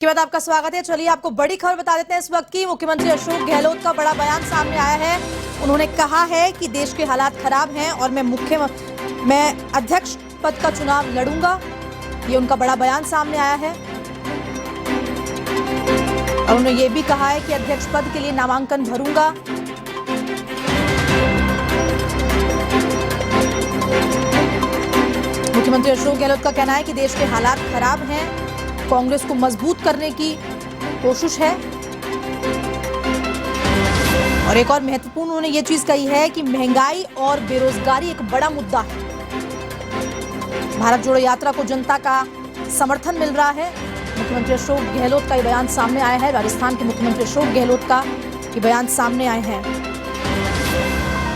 के बाद आपका स्वागत है। चलिए आपको बड़ी खबर बता देते हैं इस वक्त की। मुख्यमंत्री अशोक गहलोत का बड़ा बयान सामने आया है। उन्होंने कहा है कि देश के हालात खराब हैं और मैं अध्यक्ष पद का चुनाव लड़ूंगा। ये उनका बड़ा बयान सामने आया है और उन्होंने ये भी कहा है कि अध्यक्ष पद के लिए नामांकन भरूंगा। मुख्यमंत्री अशोक गहलोत का कहना है कि देश के हालात खराब हैं, कांग्रेस को मजबूत करने की कोशिश है। और एक और महत्वपूर्ण उन्होंने ये चीज कही है कि महंगाई और बेरोजगारी एक बड़ा मुद्दा है। भारत जोड़ो यात्रा को जनता का समर्थन मिल रहा है। मुख्यमंत्री अशोक गहलोत का ये बयान सामने आया है। राजस्थान के मुख्यमंत्री अशोक गहलोत का ये बयान सामने आए हैं।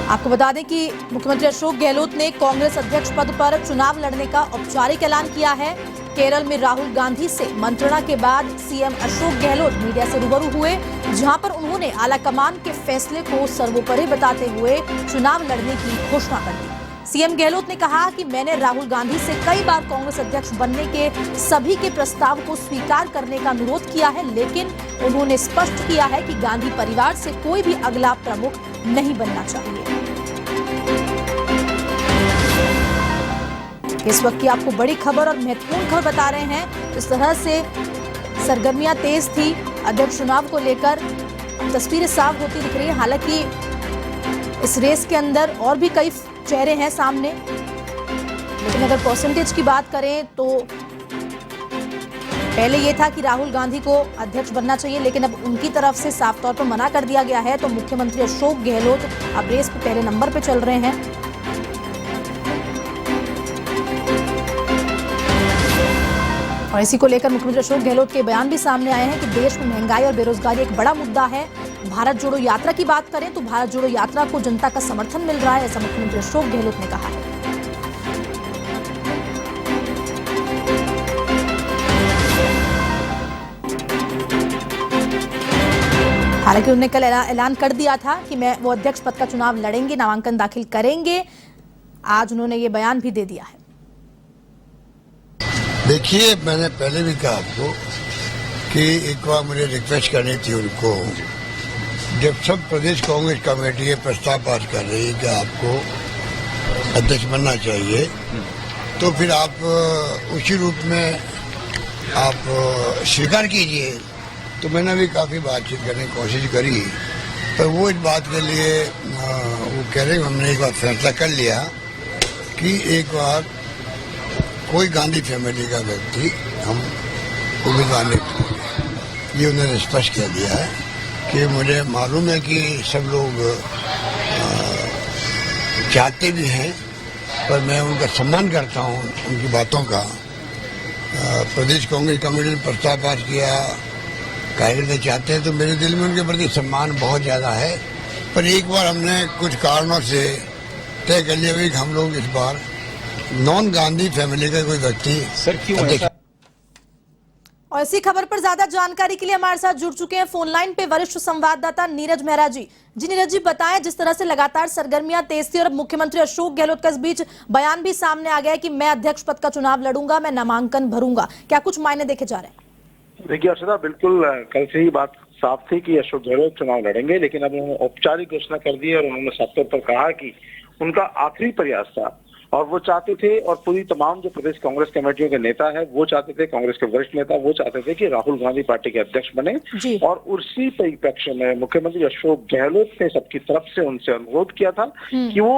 आपको बता दें कि मुख्यमंत्री अशोक गहलोत ने कांग्रेस अध्यक्ष पद पर चुनाव लड़ने का औपचारिक ऐलान किया है। केरल में राहुल गांधी से मंत्रणा के बाद सीएम अशोक गहलोत मीडिया से रूबरू हुए, जहां पर उन्होंने आलाकमान के फैसले को सर्वोपरि बताते हुए चुनाव लड़ने की घोषणा कर दी। सीएम गहलोत ने कहा कि मैंने राहुल गांधी से कई बार कांग्रेस अध्यक्ष बनने के सभी के प्रस्ताव को स्वीकार करने का अनुरोध किया है, लेकिन उन्होंने स्पष्ट किया है कि गांधी परिवार से कोई भी अगला प्रमुख नहीं बनना चाहिए। इस वक्त की आपको बड़ी खबर और महत्वपूर्ण खबर बता रहे हैं। इस तरह से सरगर्मियां तेज थी अध्यक्ष चुनाव को लेकर, तस्वीरें साफ होती दिख रही है। हालांकि इस रेस के अंदर और भी कई चेहरे हैं सामने, लेकिन अगर परसेंटेज की बात करें तो पहले ये था कि राहुल गांधी को अध्यक्ष बनना चाहिए, लेकिन अब उनकी तरफ से साफ तौर पर मना कर दिया गया है। तो मुख्यमंत्री अशोक गहलोत अब रेस पे पहले नंबर पे चल रहे हैं। और इसी को लेकर मुख्यमंत्री अशोक गहलोत के बयान भी सामने आए हैं कि देश में महंगाई और बेरोजगारी एक बड़ा मुद्दा है। भारत जोड़ो यात्रा की बात करें तो भारत जोड़ो यात्रा को जनता का समर्थन मिल रहा है, ऐसा मुख्यमंत्री अशोक गहलोत ने कहा है। हालांकि उन्होंने कल ऐलान कर दिया था कि वो अध्यक्ष पद का चुनाव लड़ेंगे, नामांकन दाखिल करेंगे। आज उन्होंने ये बयान भी दे दिया है। देखिए, मैंने पहले भी कहा आपको कि एक बार मुझे रिक्वेस्ट करनी थी उनको, जब सब प्रदेश कांग्रेस कमेटी ये प्रस्ताव पास कर रही है कि आपको अध्यक्ष बनना चाहिए, तो फिर आप उसी रूप में आप स्वीकार कीजिए। तो मैंने भी काफी बातचीत करने की कोशिश करी, पर वो इस बात के लिए वो कह रहे हमने एक बार फैसला कर लिया कि एक बार कोई गांधी फैमिली का व्यक्ति हम उम्मीदवार नहीं करेंगे। ये उन्होंने स्पष्ट कह दिया है कि मुझे मालूम है कि सब लोग चाहते भी हैं, पर मैं उनका सम्मान करता हूं, उनकी बातों का। प्रदेश कांग्रेस कमेटी ने प्रस्ताव पास किया, कार्यकर्ता चाहते हैं, तो मेरे दिल में उनके प्रति सम्मान बहुत ज्यादा है। पर एक बार हमने कुछ कारणों से तय कर लिया कि हम लोग इस बार नॉन गांधी फैमिली का कोई व्यक्ति सर क्यों ऐसा? और इसी खबर पर ज्यादा जानकारी के लिए हमारे साथ जुड़ चुके हैं फोन लाइन पे वरिष्ठ संवाददाता नीरज मेहरा जी। नीरज जी, बताएं, जिस तरह से लगातार सरगर्मियां तेज थी और अब मुख्यमंत्री अशोक गहलोत का इस बीच बयान भी सामने आ गया है कि मैं अध्यक्ष पद का चुनाव लड़ूंगा, मैं नामांकन भरूंगा, क्या कुछ मायने देखे जा रहे हैं? देखिए अर्चना, बिल्कुल कल से ही बात साफ थी कि अशोक गहलोत चुनाव लड़ेंगे, लेकिन अब उन्होंने औपचारिक घोषणा कर दी है और उन्होंने साफ तौर पर कहा कि उनका आखिरी प्रयास था और वो चाहते थे, और पूरी तमाम जो प्रदेश कांग्रेस कमेटियों के नेता है वो चाहते थे, कांग्रेस के वरिष्ठ नेता वो चाहते थे कि राहुल गांधी पार्टी के अध्यक्ष बने। और उसी परिप्रेक्ष्य में मुख्यमंत्री अशोक गहलोत ने सबकी तरफ से उनसे अनुरोध किया था कि वो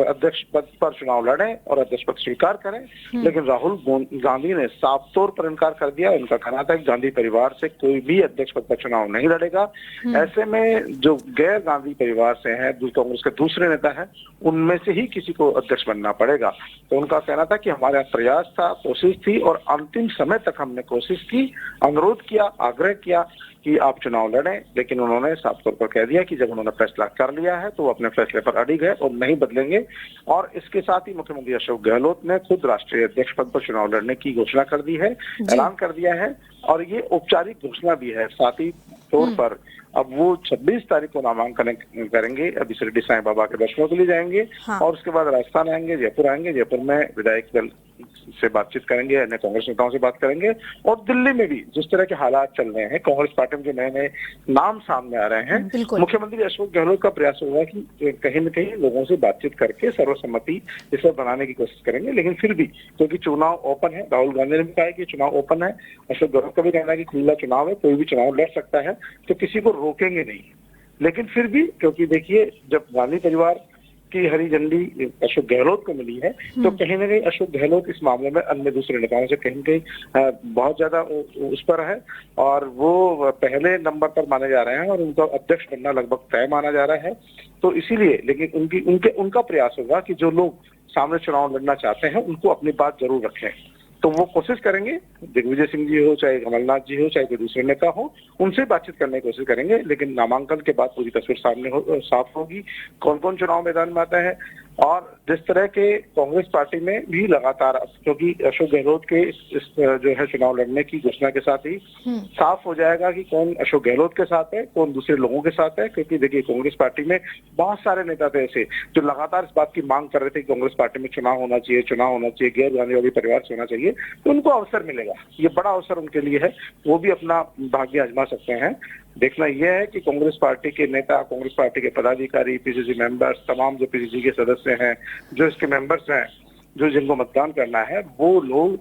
अध्यक्ष पद पर चुनाव लड़ें और अध्यक्ष पद स्वीकार करें, लेकिन राहुल गांधी ने साफ तौर पर इनकार कर दिया। उनका कहना था कि गांधी परिवार से कोई भी अध्यक्ष पद पर चुनाव नहीं लड़ेगा। ऐसे में जो गैर गांधी परिवार से हैं, कांग्रेस के दूसरे नेता हैं, उनमें से ही किसी को अध्यक्ष बनना पड़ेगा। तो उनका कहना था कि हमारा प्रयास था, कोशिश थी और अंतिम समय तक हमने कोशिश की, अनुरोध किया, आग्रह किया कि आप चुनाव लड़ें, लेकिन उन्होंने साफ तौर पर कह दिया कि जब उन्होंने फैसला कर लिया है तो वो अपने फैसले पर अड़िग है और नहीं बदलेंगे। और इसके साथ ही मुख्यमंत्री अशोक गहलोत ने खुद राष्ट्रीय अध्यक्ष पद पर चुनाव लड़ने की घोषणा कर दी है, ऐलान कर दिया है, और ये औपचारिक घोषणा भी है। साथ ही तौर पर अब वो 26 तारीख को नामांकन करेंगे, अभी शिरडी साईं बाबा के दर्शनों के लिए जाएंगे। हाँ। और उसके बाद राजस्थान आएंगे, जयपुर में विधायक दल से बातचीत करेंगे, अन्य कांग्रेस नेताओं से बात करेंगे। और दिल्ली में भी जिस तरह के हालात चल रहे हैं, कांग्रेस पार्टी में जो नए नए नाम सामने आ रहे हैं, मुख्यमंत्री अशोक गहलोत का प्रयास होगा कि कहीं न कहीं लोगों से बातचीत करके सर्वसम्मति इस पर बनाने की कोशिश करेंगे। लेकिन फिर भी क्योंकि चुनाव ओपन है, राहुल गांधी ने भी कहा है कि चुनाव ओपन है, अशोक गहलोत का भी कहना है कि खुला चुनाव है, कोई भी चुनाव लड़ सकता है, तो किसी को रोकेंगे नहीं। लेकिन फिर भी क्योंकि देखिए, जब गांधी परिवार की हरी झंडी अशोक गहलोत को मिली है, तो कहीं ना कहीं अशोक गहलोत इस मामले में अन्य दूसरे नेताओं से कहीं न कहीं बहुत ज्यादा उस पर है और वो पहले नंबर पर माने जा रहे हैं और उनका अध्यक्ष बनना लगभग तय माना जा रहा है। तो इसीलिए लेकिन उनका प्रयास होगा कि जो लोग सामने चुनाव लड़ना चाहते हैं उनको अपनी बात जरूर रखें। तो वो कोशिश करेंगे, दिग्विजय सिंह जी हो, चाहे कमलनाथ जी हो, चाहे कोई दूसरे नेता हो, उनसे बातचीत करने की कोशिश करेंगे। लेकिन नामांकन के बाद पूरी तस्वीर सामने साफ होगी, कौन कौन चुनाव मैदान में आता है। और जिस तरह के कांग्रेस पार्टी में भी लगातार, क्योंकि अशोक गहलोत के इस जो है चुनाव लड़ने की घोषणा के साथ ही साफ हो जाएगा कि कौन अशोक गहलोत के साथ है, कौन दूसरे लोगों के साथ है। क्योंकि देखिए, कांग्रेस पार्टी में बहुत सारे नेता थे ऐसे जो लगातार इस बात की मांग कर रहे थे कि कांग्रेस पार्टी में चुनाव होना चाहिए, गैर गांधीवादी परिवार से होना चाहिए, तो उनको अवसर मिलेगा। ये बड़ा अवसर उनके लिए है, वो भी अपना भाग्य आजमा सकते हैं। देखना यह है कि कांग्रेस पार्टी के नेता, कांग्रेस पार्टी के पदाधिकारी, पीसीसी मेंबर्स, तमाम जो पीसीसी के सदस्य हैं, जो इसके मेंबर्स हैं, जो जिनको मतदान करना है, वो लोग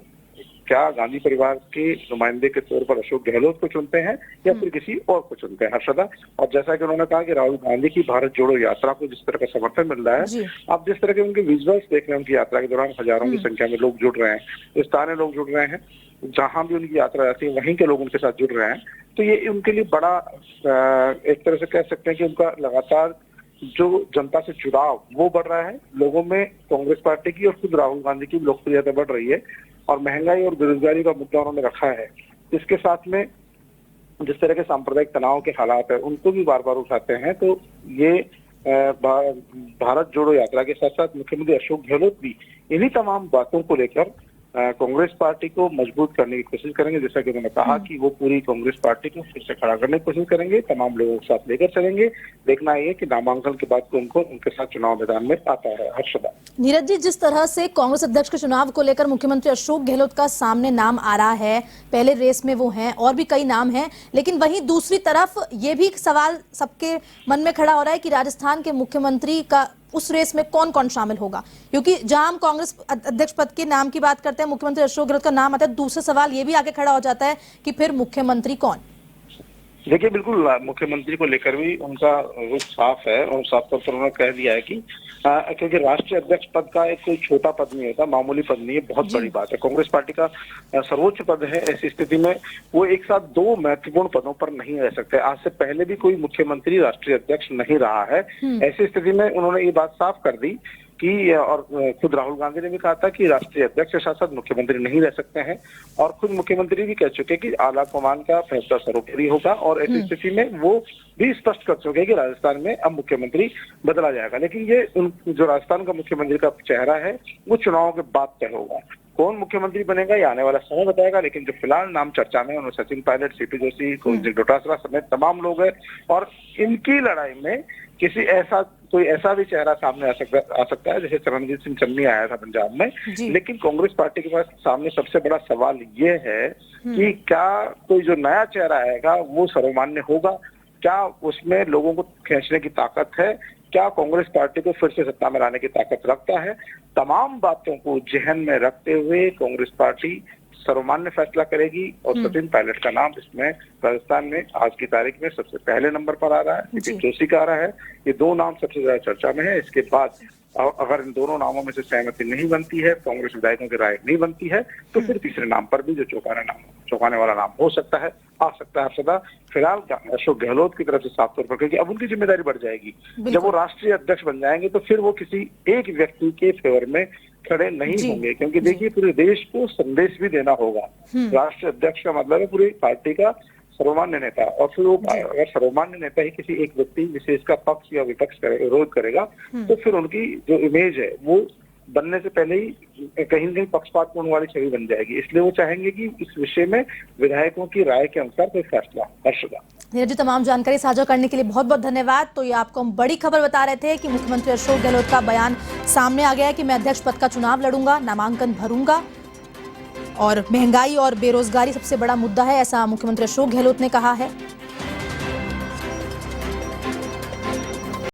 क्या गांधी परिवार के नुमाइंदे के तौर पर अशोक गहलोत को चुनते हैं या फिर किसी और को चुनते हैं, हर्षदा। और जैसा कि उन्होंने कहा कि राहुल गांधी की भारत जोड़ो यात्रा को जिस तरह का समर्थन मिल रहा है, आप जिस तरह के उनके विजुअल्स देख रहे हैं, उनकी यात्रा के दौरान हजारों की संख्या में लोग जुड़ रहे हैं, स्थानीय लोग जुड़ रहे हैं, जहां भी उनकी यात्रा रहती है वहीं के लोग उनके साथ जुड़ रहे हैं। तो ये उनके लिए बड़ा एक तरह से कह सकते हैं कि उनका लगातार जो जनता से जुड़ाव वो बढ़ रहा है। लोगों में कांग्रेस पार्टी की और खुद राहुल गांधी की लोकप्रियता बढ़ रही है और महंगाई और बेरोजगारी का मुद्दा उन्होंने रखा है। इसके साथ में जिस तरह के सांप्रदायिक तनाव के हालात है उनको भी बार बार उठाते हैं। तो ये भारत जोड़ो यात्रा के साथ साथ मुख्यमंत्री अशोक गहलोत भी इन्हीं तमाम बातों को लेकर कांग्रेस पार्टी को मजबूत करने की कोशिश करेंगे। जैसा कि उन्होंने कहा कि वो पूरी कांग्रेस पार्टी को फिर से खड़ा करने की कोशिश करेंगे, तमाम लोगों के साथ लेकर चलेंगे। देखना ये कि नामांकन के बाद उनको उनके साथ चुनाव मैदान में आता है। हर्षदा। नीरज जी, जिस तरह से कांग्रेस अध्यक्ष के चुनाव को लेकर मुख्यमंत्री अशोक गहलोत का सामने नाम आ रहा है, पहले रेस में वो हैं और भी कई नाम हैं, लेकिन वहीं दूसरी तरफ ये भी सवाल सबके मन में खड़ा हो रहा है कि राजस्थान के मुख्यमंत्री का उस रेस में कौन कौन शामिल होगा। क्योंकि जहां हम कांग्रेस अध्यक्ष पद के नाम की बात करते हैं, मुख्यमंत्री अशोक गहलोत का नाम आता है, दूसरा सवाल ये भी आगे खड़ा हो जाता है कि फिर मुख्यमंत्री कौन। देखिए, बिल्कुल मुख्यमंत्री को लेकर भी उनका रुख साफ है और साफ तौर पर उन्होंने कह दिया है कि क्योंकि राष्ट्रीय अध्यक्ष पद का एक कोई छोटा पद नहीं होता, मामूली पद नहीं है, बहुत बड़ी बात है। कांग्रेस पार्टी का सर्वोच्च पद है। ऐसी स्थिति में वो एक साथ दो महत्वपूर्ण पदों पर नहीं रह सकते। आज से पहले भी कोई मुख्यमंत्री राष्ट्रीय अध्यक्ष नहीं रहा है। ऐसी स्थिति में उन्होंने ये बात साफ कर दी कि, और खुद राहुल गांधी ने भी कहा था कि राष्ट्रीय अध्यक्ष के साथ साथ मुख्यमंत्री नहीं रह सकते हैं, और खुद मुख्यमंत्री भी कह चुके कि आला कमान का फैसला सर्वोपरि होगा। और ऐसी स्थिति में वो भी स्पष्ट कर चुके कि राजस्थान में अब मुख्यमंत्री बदला जाएगा। लेकिन ये जो राजस्थान का मुख्यमंत्री का चेहरा है वो चुनाव के बाद तय होगा। कौन मुख्यमंत्री बनेगा ये आने वाला समय बताएगा। लेकिन जो फिलहाल नाम चर्चा में उन्होंने सचिन पायलट, सीपी जोशी, कौशिक डोटासरा समेत तमाम लोग हैं, और इनकी लड़ाई में कोई ऐसा भी चेहरा सामने आ सकता है, जैसे चरणजीत सिंह चन्नी आया था पंजाब में। लेकिन कांग्रेस पार्टी के पास सामने सबसे बड़ा सवाल ये है कि क्या कोई जो नया चेहरा आएगा वो सर्वमान्य होगा, क्या उसमें लोगों को खींचने की ताकत है, क्या कांग्रेस पार्टी को फिर से सत्ता में लाने की ताकत रखता है। तमाम बातों को जहन में रखते हुए कांग्रेस पार्टी सर्वमान्य फैसला करेगी और सचिन पायलट का नाम इसमें राजस्थान में आज की तारीख में सबसे पहले नंबर पर आ रहा है, सीपी जोशी का आ रहा है। ये दो नाम सबसे ज्यादा चर्चा में है। इसके बाद अगर इन दोनों नामों में से सहमति नहीं बनती है, कांग्रेस विधायकों की राय नहीं बनती है, तो फिर तीसरे नाम पर भी जो चौंकाने वाला नाम हो सकता है, आ सकता है। सदा फिलहाल अशोक गहलोत की तरफ से साफ तौर पर, क्योंकि अब उनकी जिम्मेदारी बढ़ जाएगी। जब वो राष्ट्रीय अध्यक्ष बन जाएंगे तो फिर वो किसी एक व्यक्ति के फेवर में खड़े नहीं होंगे, क्योंकि देखिए पूरे देश को संदेश भी देना होगा। राष्ट्रीय अध्यक्ष का मतलब है पूरी पार्टी का सर्वमान्य नेता, और फिर वो अगर सर्वमान्य नेता ही किसी एक व्यक्ति विशेष का पक्ष या विपक्ष विरोध करेगा तो फिर उनकी जो इमेज है वो बनने से पहले ही कहीं न कहीं पक्षपातपूर्ण वाली छवि बन जाएगी। इसलिए वो चाहेंगे कि इस विषय में विधायकों की राय के अनुसार कोई फैसला। हर्षदा। नीरज जी, तमाम जानकारी साझा करने के लिए बहुत बहुत धन्यवाद। तो ये आपको हम बड़ी खबर बता रहे थे कि मुख्यमंत्री अशोक गहलोत का बयान सामने आ गया है कि मैं अध्यक्ष पद का चुनाव लड़ूंगा, नामांकन भरूंगा और महंगाई और बेरोजगारी सबसे बड़ा मुद्दा है, ऐसा मुख्यमंत्री अशोक गहलोत ने कहा है।